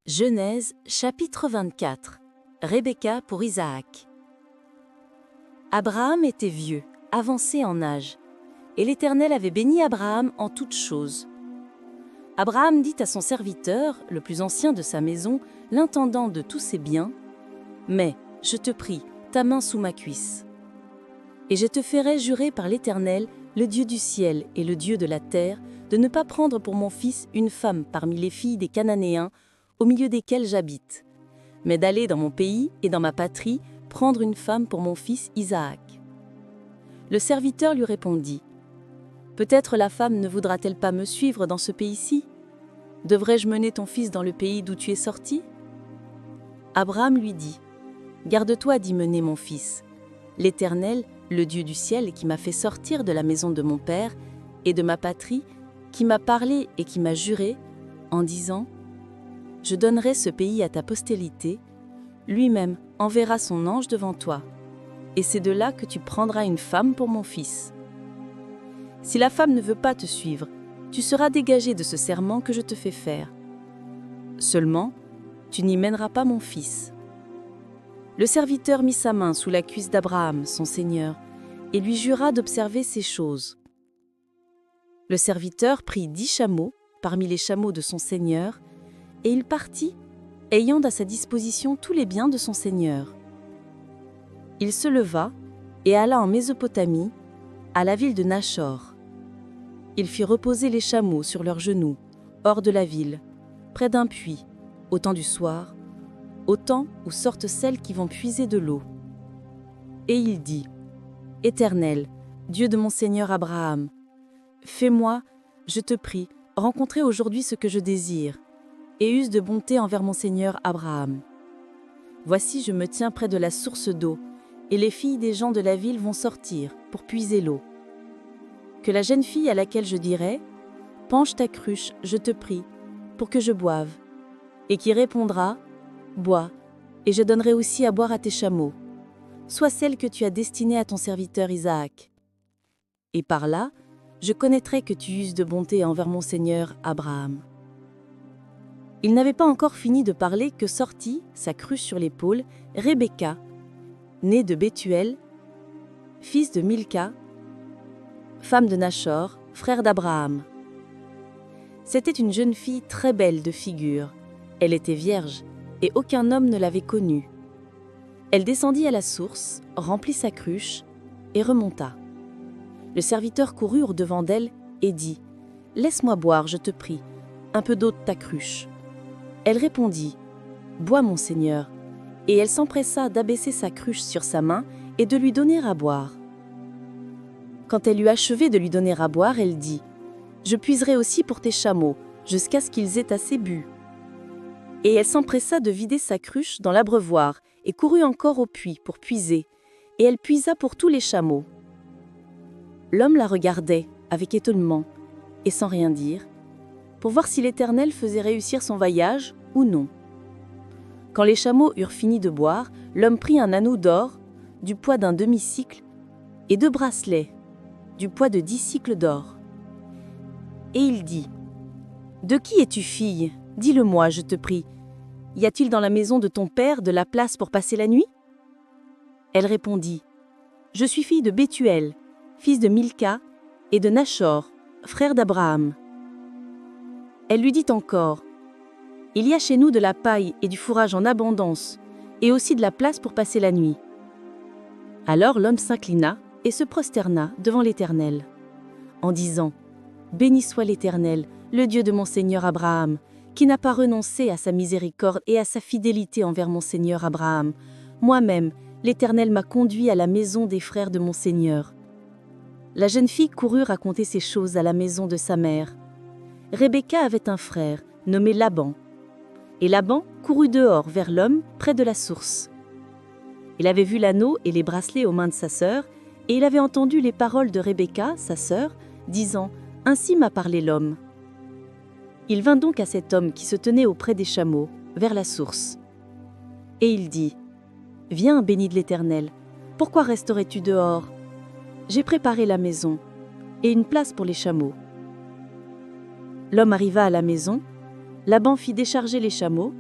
Genèse chapitre 24. Rebecca pour Isaac. Abraham était vieux, avancé en âge, et l'Éternel avait béni Abraham en toutes choses. Abraham dit à son serviteur, le plus ancien de sa maison, l'intendant de tous ses biens, « Mais, je te prie, ta main sous ma cuisse. Et je te ferai jurer par l'Éternel, le Dieu du ciel et le Dieu de la terre, de ne pas prendre pour mon fils une femme parmi les filles des Cananéens, au milieu desquels j'habite, mais d'aller dans mon pays et dans ma patrie prendre une femme pour mon fils Isaac. » Le serviteur lui répondit, « Peut-être la femme ne voudra-t-elle pas me suivre dans ce pays-ci? Devrais-je mener ton fils dans le pays d'où tu es sorti? » Abraham lui dit, « Garde-toi d'y mener mon fils. L'Éternel, le Dieu du ciel qui m'a fait sortir de la maison de mon père et de ma patrie, qui m'a parlé et qui m'a juré, en disant, « Je donnerai ce pays à ta postérité, lui-même enverra son ange devant toi, et c'est de là que tu prendras une femme pour mon fils. Si la femme ne veut pas te suivre, tu seras dégagé de ce serment que je te fais faire. Seulement, tu n'y mèneras pas mon fils. » Le serviteur mit sa main sous la cuisse d'Abraham, son seigneur, et lui jura d'observer ces choses. Le serviteur prit 10 chameaux parmi les chameaux de son seigneur, et il partit, ayant à sa disposition tous les biens de son seigneur. Il se leva et alla en Mésopotamie, à la ville de Nachor. Il fit reposer les chameaux sur leurs genoux, hors de la ville, près d'un puits, au temps du soir, au temps où sortent celles qui vont puiser de l'eau. Et il dit, « Éternel, Dieu de mon seigneur Abraham, fais-moi, je te prie, rencontrer aujourd'hui ce que je désire, et use de bonté envers mon seigneur Abraham. Voici, je me tiens près de la source d'eau, et les filles des gens de la ville vont sortir pour puiser l'eau. Que la jeune fille à laquelle je dirai, « Penche ta cruche, je te prie, pour que je boive, » et qui répondra, « Bois, et je donnerai aussi à boire à tes chameaux, soit celle que tu as destinée à ton serviteur Isaac. Et par là, je connaîtrai que tu uses de bonté envers mon seigneur Abraham. » Il n'avait pas encore fini de parler que sortit, sa cruche sur l'épaule, Rebecca, née de Bethuel, fils de Milca, femme de Nachor, frère d'Abraham. C'était une jeune fille très belle de figure. Elle était vierge, et aucun homme ne l'avait connue. Elle descendit à la source, remplit sa cruche, et remonta. Le serviteur courut au-devant d'elle et dit, « Laisse-moi boire, je te prie, un peu d'eau de ta cruche. » Elle répondit, « Bois, mon seigneur. » Et elle s'empressa d'abaisser sa cruche sur sa main et de lui donner à boire. Quand elle eut achevé de lui donner à boire, elle dit, « Je puiserai aussi pour tes chameaux, jusqu'à ce qu'ils aient assez bu. » Et elle s'empressa de vider sa cruche dans l'abreuvoir et courut encore au puits pour puiser, et elle puisa pour tous les chameaux. L'homme la regardait avec étonnement et sans rien dire, pour voir si l'Éternel faisait réussir son voyage ou non. Quand les chameaux eurent fini de boire, l'homme prit un anneau d'or, du poids d'un demi-cycle, et 2 bracelets, du poids de 10 cycles d'or. Et il dit, « De qui es-tu fille? Dis-le-moi, je te prie. Y a-t-il dans la maison de ton père de la place pour passer la nuit? » Elle répondit, « Je suis fille de Bethuel, fils de Milca, et de Nachor, frère d'Abraham. » Elle lui dit encore, « Il y a chez nous de la paille et du fourrage en abondance, et aussi de la place pour passer la nuit. » Alors l'homme s'inclina et se prosterna devant l'Éternel, en disant, « Béni soit l'Éternel, le Dieu de mon seigneur Abraham, qui n'a pas renoncé à sa miséricorde et à sa fidélité envers mon seigneur Abraham. Moi-même, l'Éternel m'a conduit à la maison des frères de mon seigneur. » La jeune fille courut raconter ces choses à la maison de sa mère. Rebecca avait un frère, nommé Laban. Et Laban courut dehors vers l'homme, près de la source. Il avait vu l'anneau et les bracelets aux mains de sa sœur, et il avait entendu les paroles de Rebecca, sa sœur, disant « Ainsi m'a parlé l'homme. » Il vint donc à cet homme qui se tenait auprès des chameaux, vers la source. Et il dit, « Viens, béni de l'Éternel, pourquoi resterais-tu dehors? J'ai préparé la maison, et une place pour les chameaux. » L'homme arriva à la maison, Laban fit décharger les chameaux,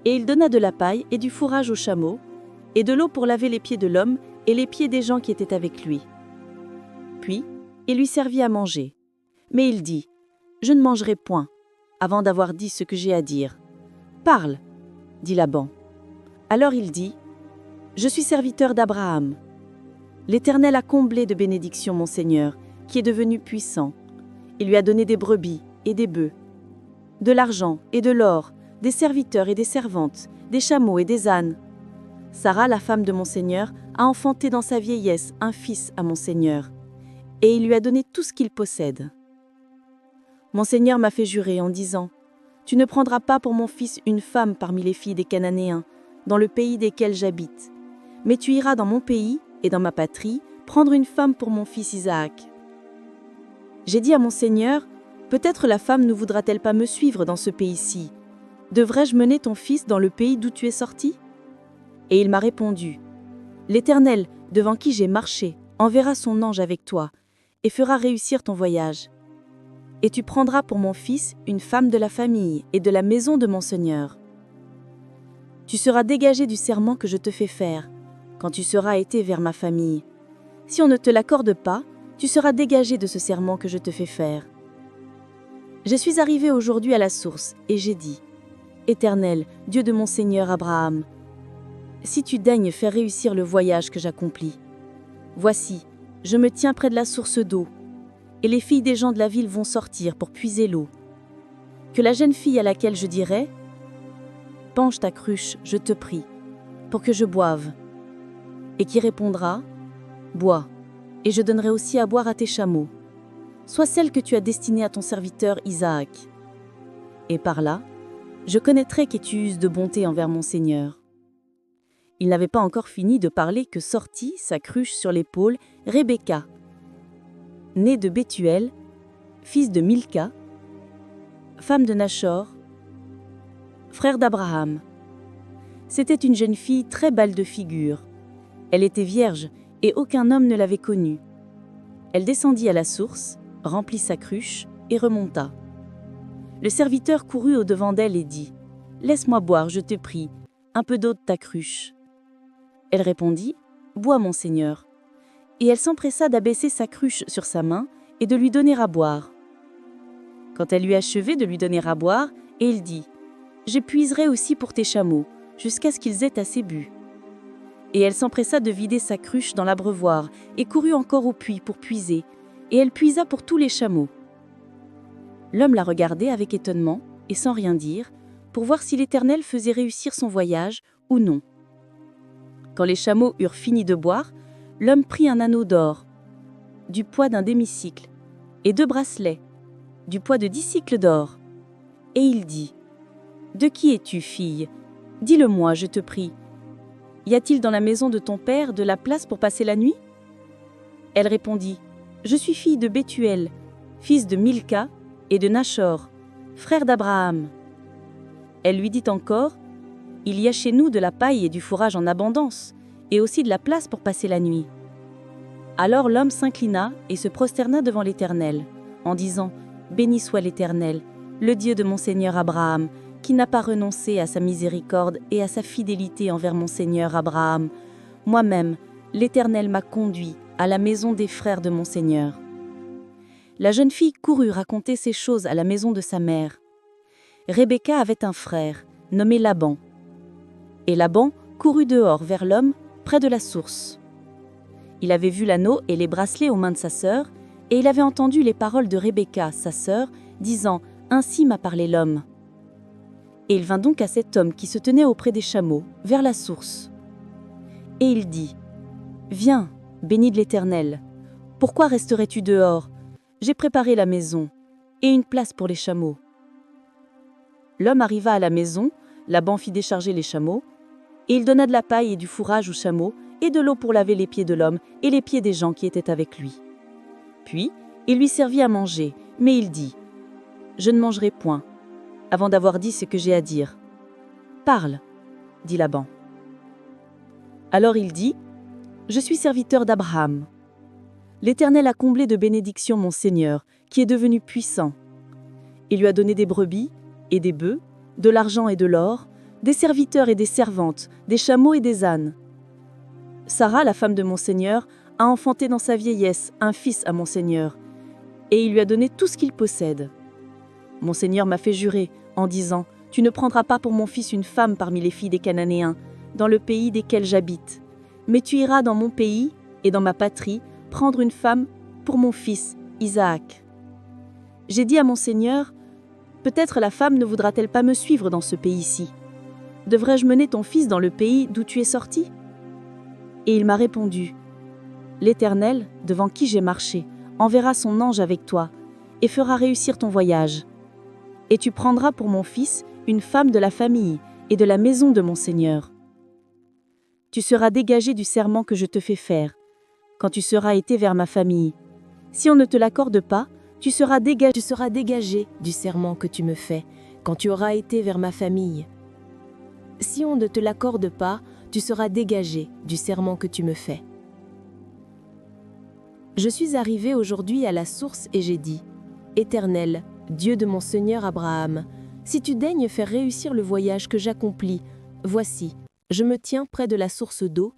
Et il donna de la paille et du fourrage aux chameaux, et de l'eau pour laver les pieds de l'homme et les pieds des gens qui étaient avec lui. Puis, il lui servit à manger. Mais il dit, « Je ne mangerai point, avant d'avoir dit ce que j'ai à dire. »« Parle, dit Laban. Alors il dit, « Je suis serviteur d'Abraham. L'Éternel a comblé de bénédictions mon Seigneur, qui est devenu puissant. Il lui a donné des brebis et des bœufs, de l'argent et de l'or, des serviteurs et des servantes, des chameaux et des ânes. Sarah, la femme de mon Seigneur, a enfanté dans sa vieillesse un fils à mon Seigneur, et il lui a donné tout ce qu'il possède. Mon Seigneur m'a fait jurer en disant, « Tu ne prendras pas pour mon fils une femme parmi les filles des Cananéens, dans le pays desquels j'habite, mais tu iras dans mon pays et dans ma patrie prendre une femme pour mon fils Isaac. » J'ai dit à mon Seigneur, « Peut-être la femme ne voudra-t-elle pas me suivre dans ce pays-ci. Devrais-je mener ton fils dans le pays d'où tu es sorti ?» Et il m'a répondu, « L'Éternel, devant qui j'ai marché, enverra son ange avec toi et fera réussir ton voyage. Et tu prendras pour mon fils une femme de la famille et de la maison de mon Seigneur. Tu seras dégagé du serment que je te fais faire, quand tu seras été vers ma famille. Si on ne te l'accorde pas, tu seras dégagé de ce serment que je te fais faire. Je suis arrivé aujourd'hui à la source, et j'ai dit, Éternel, Dieu de mon Seigneur Abraham, si tu daignes faire réussir le voyage que j'accomplis, voici, je me tiens près de la source d'eau, et les filles des gens de la ville vont sortir pour puiser l'eau. Que la jeune fille à laquelle je dirai, penche ta cruche, je te prie, pour que je boive, et qui répondra, bois, et je donnerai aussi à boire à tes chameaux, soit celle que tu as destinée à ton serviteur Isaac. Et par là, je connaîtrai que tu uses de bonté envers mon Seigneur. Il n'avait pas encore fini de parler que sortit, sa cruche sur l'épaule, Rebecca, née de Bethuel, fils de Milca, femme de Nachor, frère d'Abraham. C'était une jeune fille très belle de figure. Elle était vierge et aucun homme ne l'avait connue. Elle descendit à la source, remplit sa cruche et remonta. Le serviteur courut au-devant d'elle et dit « Laisse-moi boire, je te prie, un peu d'eau de ta cruche. » Elle répondit « Bois, mon Seigneur. » Et elle s'empressa d'abaisser sa cruche sur sa main et de lui donner à boire. Quand elle eut achevé de lui donner à boire, et il dit « Je puiserai aussi pour tes chameaux, jusqu'à ce qu'ils aient assez bu. » Et elle s'empressa de vider sa cruche dans l'abreuvoir et courut encore au puits pour puiser, et elle puisa pour tous les chameaux. L'homme la regardait avec étonnement et sans rien dire, pour voir si l'Éternel faisait réussir son voyage ou non. Quand les chameaux eurent fini de boire, l'homme prit un anneau d'or, du poids d'un demi-cycle, et 2 bracelets, du poids de 10 cycles d'or. Et il dit, « De qui es-tu, fille? Dis-le-moi, je te prie. Y a-t-il dans la maison de ton père de la place pour passer la nuit ?» Elle répondit, « Je suis fille de Bethuel, fils de Milca et de Nachor, frère d'Abraham. » Elle lui dit encore, « Il y a chez nous de la paille et du fourrage en abondance, et aussi de la place pour passer la nuit. » Alors l'homme s'inclina et se prosterna devant l'Éternel, en disant, « Béni soit l'Éternel, le Dieu de mon Seigneur Abraham, qui n'a pas renoncé à sa miséricorde et à sa fidélité envers mon Seigneur Abraham. Moi-même, l'Éternel m'a conduit à la maison des frères de mon Seigneur. » La jeune fille courut raconter ces choses à la maison de sa mère. Rebecca avait un frère, nommé Laban. Et Laban courut dehors vers l'homme, près de la source. Il avait vu l'anneau et les bracelets aux mains de sa sœur, et il avait entendu les paroles de Rebecca, sa sœur, disant « Ainsi m'a parlé l'homme. » Et il vint donc à cet homme qui se tenait auprès des chameaux, vers la source. Et il dit « Viens, béni de l'Éternel, pourquoi resterais-tu dehors? J'ai préparé la maison, et une place pour les chameaux. » L'homme arriva à la maison, Laban fit décharger les chameaux, et il donna de la paille et du fourrage aux chameaux, et de l'eau pour laver les pieds de l'homme et les pieds des gens qui étaient avec lui. Puis, il lui servit à manger, mais il dit « Je ne mangerai point, avant d'avoir dit ce que j'ai à dire. »« Parle, dit Laban. » Alors il dit « Je suis serviteur d'Abraham. L'Éternel a comblé de bénédictions mon Seigneur, qui est devenu puissant. Il lui a donné des brebis et des bœufs, de l'argent et de l'or, des serviteurs et des servantes, des chameaux et des ânes. Sarah, la femme de mon Seigneur, a enfanté dans sa vieillesse un fils à mon Seigneur, et il lui a donné tout ce qu'il possède. Mon Seigneur m'a fait jurer, en disant, « Tu ne prendras pas pour mon fils une femme parmi les filles des Cananéens, dans le pays desquels j'habite, mais tu iras dans mon pays et dans ma patrie prendre une femme pour mon fils, Isaac. » J'ai dit à mon Seigneur, « Peut-être la femme ne voudra-t-elle pas me suivre dans ce pays-ci? Devrais-je mener ton fils dans le pays d'où tu es sorti ?» Et il m'a répondu, « L'Éternel, devant qui j'ai marché, enverra son ange avec toi et fera réussir ton voyage. Et tu prendras pour mon fils une femme de la famille et de la maison de mon Seigneur. Tu seras dégagé du serment que je te fais faire, quand tu seras été vers ma famille. Si on ne te l'accorde pas, tu seras dégagé du serment que tu me fais, quand tu auras été vers ma famille. Si on ne te l'accorde pas, tu seras dégagé du serment que tu me fais. Je suis arrivé aujourd'hui à la source et j'ai dit, « Éternel, Dieu de mon Seigneur Abraham, si tu daignes faire réussir le voyage que j'accomplis, voici, je me tiens près de la source d'eau,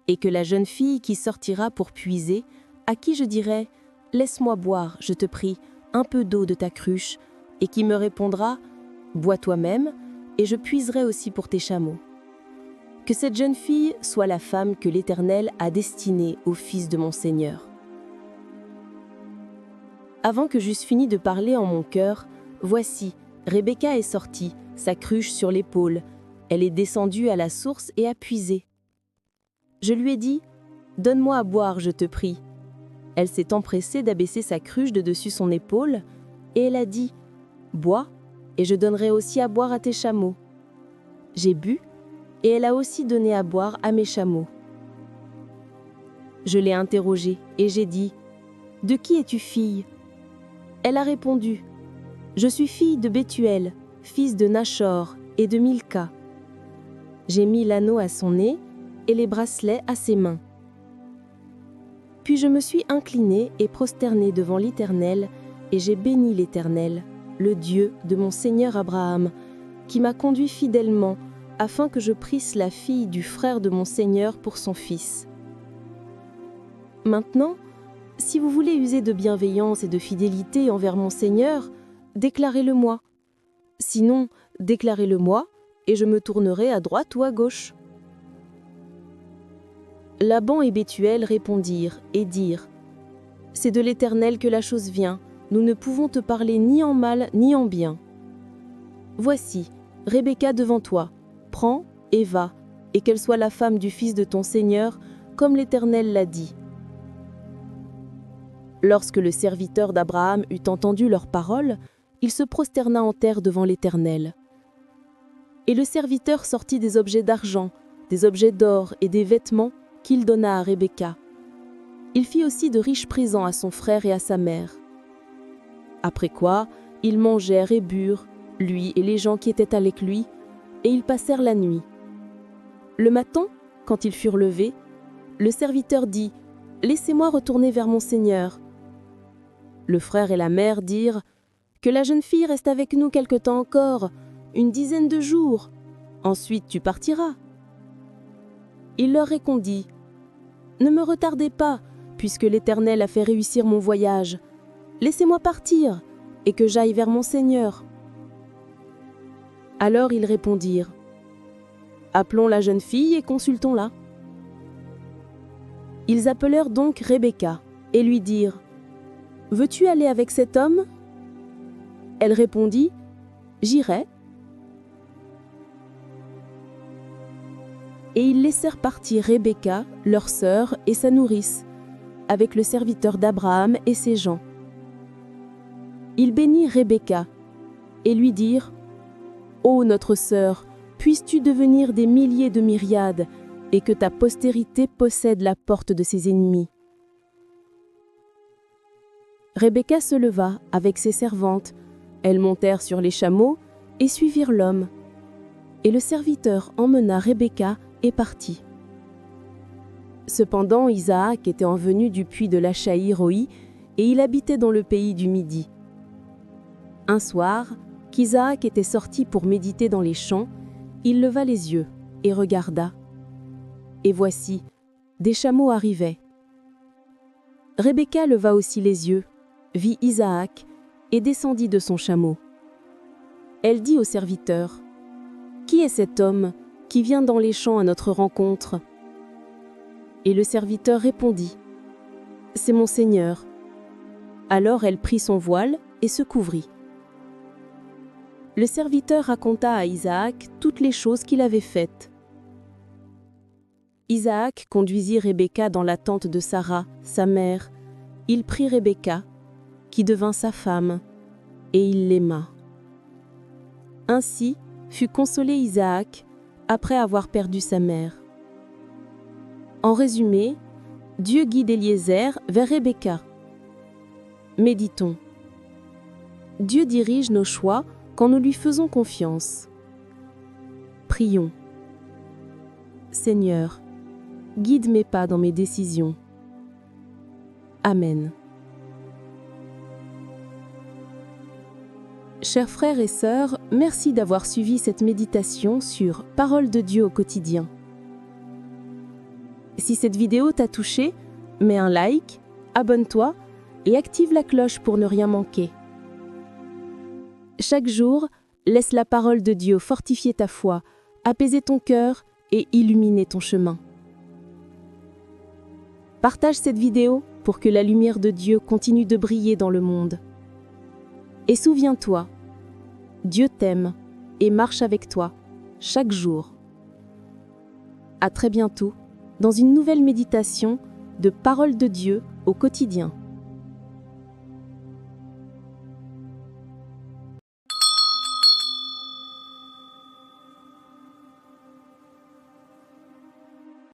et que la jeune fille qui sortira pour puiser, à qui je dirai, « Laisse-moi boire, je te prie, un peu d'eau de ta cruche », et qui me répondra, « Bois toi-même, et je puiserai aussi pour tes chameaux. » Que cette jeune fille soit la femme que l'Éternel a destinée au fils de mon Seigneur. Avant que j'eusse fini de parler en mon cœur, voici, Rebecca est sortie, sa cruche sur l'épaule. Elle est descendue à la source et a puisé. Je lui ai dit, « Donne-moi à boire, je te prie. » Elle s'est empressée d'abaisser sa cruche de dessus son épaule, et elle a dit, « Bois, et je donnerai aussi à boire à tes chameaux. » J'ai bu, et elle a aussi donné à boire à mes chameaux. Je l'ai interrogée, et j'ai dit, « De qui es-tu fille ?» Elle a répondu, « Je suis fille de Bethuel, fils de Nachor et de Milca. » J'ai mis l'anneau à son nez et les bracelets à ses mains. Puis je me suis inclinée et prosternée devant l'Éternel, et j'ai béni l'Éternel, le Dieu de mon Seigneur Abraham, qui m'a conduit fidèlement, afin que je prisse la fille du frère de mon Seigneur pour son fils. Maintenant, si vous voulez user de bienveillance et de fidélité envers mon Seigneur, déclarez-le-moi. Sinon, déclarez-le-moi, et je me tournerai à droite ou à gauche. » Laban et Bethuel répondirent et dirent, « C'est de l'Éternel que la chose vient, nous ne pouvons te parler ni en mal ni en bien. Voici, Rebecca devant toi, prends et va, et qu'elle soit la femme du fils de ton Seigneur, comme l'Éternel l'a dit. » Lorsque le serviteur d'Abraham eut entendu leurs paroles, il se prosterna en terre devant l'Éternel. Et le serviteur sortit des objets d'argent, des objets d'or et des vêtements qu'il donna à Rebecca. Il fit aussi de riches présents à son frère et à sa mère. Après quoi, ils mangèrent et burent, lui et les gens qui étaient avec lui, et ils passèrent la nuit. Le matin, quand ils furent levés, le serviteur dit, « Laissez-moi retourner vers mon Seigneur. » Le frère et la mère dirent, « Que la jeune fille reste avec nous quelque temps encore, une dizaine de jours. Ensuite tu partiras. » Il leur répondit, « Ne me retardez pas, puisque l'Éternel a fait réussir mon voyage. Laissez-moi partir, et que j'aille vers mon Seigneur. » Alors ils répondirent, « Appelons la jeune fille et consultons-la. » Ils appelèrent donc Rebecca et lui dirent, « Veux-tu aller avec cet homme ?» Elle répondit, « J'irai. » Et ils laissèrent partir Rebecca, leur sœur et sa nourrice, avec le serviteur d'Abraham et ses gens. Ils bénirent Rebecca et lui dirent, « Ô notre sœur, puisses-tu devenir des milliers de myriades, et que ta postérité possède la porte de ses ennemis. » Rebecca se leva avec ses servantes, elles montèrent sur les chameaux et suivirent l'homme. Et le serviteur emmena Rebecca et partit. Cependant, Isaac était envenu du puits de Lachaï-Roi, et il habitait dans le pays du Midi. Un soir, qu'Isaac était sorti pour méditer dans les champs, Il leva les yeux et regarda. Et voici, des chameaux arrivaient. Rebecca leva aussi les yeux, vit Isaac et descendit de son chameau. Elle dit au serviteur, « Qui est cet homme qui vient dans les champs à notre rencontre ?» Et le serviteur répondit, « C'est mon Seigneur. » Alors elle prit son voile et se couvrit. Le serviteur raconta à Isaac toutes les choses qu'il avait faites. Isaac conduisit Rebecca dans la tente de Sarah, sa mère. Il prit Rebecca, qui devint sa femme, et il l'aima. Ainsi fut consolé Isaac après avoir perdu sa mère. En résumé, Dieu guide Eliezer vers Rebecca. Méditons. Dieu dirige nos choix quand nous lui faisons confiance. Prions. Seigneur, guide mes pas dans mes décisions. Amen. Chers frères et sœurs, merci d'avoir suivi cette méditation sur Parole de Dieu au quotidien. Si cette vidéo t'a touché, mets un like, abonne-toi et active la cloche pour ne rien manquer. Chaque jour, laisse la parole de Dieu fortifier ta foi, apaiser ton cœur et illuminer ton chemin. Partage cette vidéo pour que la lumière de Dieu continue de briller dans le monde. Et souviens-toi, Dieu t'aime et marche avec toi chaque jour. À très bientôt dans une nouvelle méditation de Parole de Dieu au quotidien.